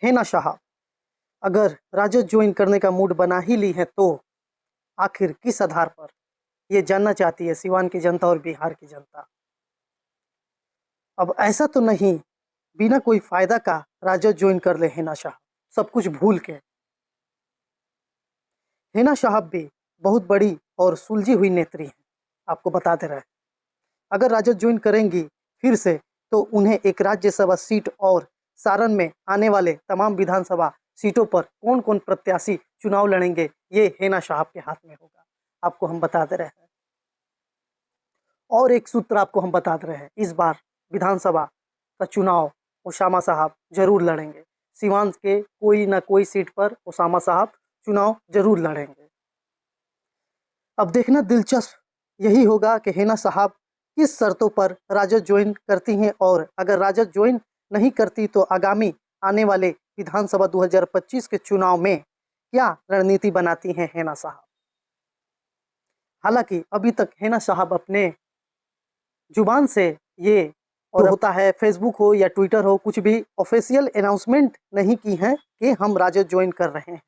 हिना साहब अगर राजद ज्वाइन करने का मूड बना ही ली है तो आखिर किस आधार पर, ये जानना चाहती है सिवान की जनता और बिहार की जनता। अब ऐसा तो नहीं बिना कोई फायदा का राजद ज्वाइन कर ले हिना साहब, सब कुछ भूल के। हिना साहब भी बहुत बड़ी और सुलझी हुई नेत्री हैं, आपको बता दे रहे हैं। अगर राजद ज्वाइन करेंगी फिर से तो उन्हें एक राज्यसभा सीट और सारण में आने वाले तमाम विधानसभा सीटों पर कौन कौन प्रत्याशी चुनाव लड़ेंगे ये हिना साहब के हाथ में होगा, आपको हम बता दे रहे हैं। और एक सूत्र आपको हम बता दे रहे हैं, इस बार विधानसभा का चुनाव उसामा साहब जरूर लड़ेंगे। सिवान के कोई ना कोई सीट पर उसामा साहब चुनाव जरूर लड़ेंगे। अब देखना दिलचस्प यही होगा कि हिना साहब किस शर्तों पर राजद ज्वाइन करती हैं, और अगर राजद ज्वाइन नहीं करती तो आगामी आने वाले विधानसभा 2025 के चुनाव में क्या रणनीति बनाती हैं हिना साहब। हालांकि अभी तक हिना साहब अपने जुबान से ये और होता है फेसबुक हो या ट्विटर हो, कुछ भी ऑफिशियल अनाउंसमेंट नहीं की हैं कि हम राजद ज्वाइन कर रहे हैं।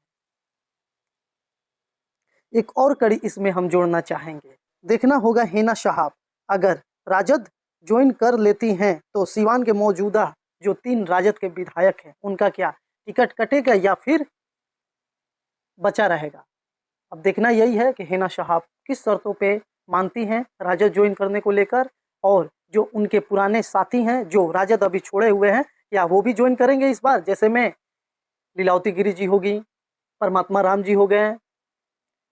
एक और कड़ी इसमें हम जोड़ना चाहेंगे, देखना होगा हिना साहब अगर राजद ज्वाइन कर लेती हैं तो सिवान के मौजूदा जो 3 राजद के विधायक हैं उनका क्या टिकट कटेगा या फिर बचा रहेगा। अब देखना यही है कि हिना साहब किस शर्तों पे मानती हैं राजद ज्वाइन करने को लेकर, और जो उनके पुराने साथी हैं जो राजद अभी छोड़े हुए हैं या वो भी ज्वाइन करेंगे इस बार। जैसे में लीलावती गिरी जी होगी, परमात्मा राम जी हो गए,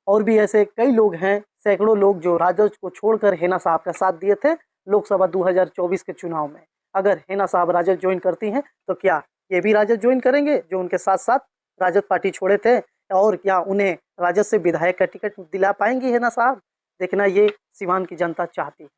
और भी ऐसे कई लोग हैं, सैकड़ों लोग जो राजद को छोड़कर हिना साहब का साथ दिए थे लोकसभा 2024 के चुनाव में। अगर हिना साहब राजद ज्वाइन करती हैं तो क्या ये भी राजद ज्वाइन करेंगे जो उनके साथ साथ राजद पार्टी छोड़े थे, और क्या उन्हें राजद से विधायक का टिकट दिला पाएंगी हिना साहब। देखना ये सिवान की जनता चाहती है।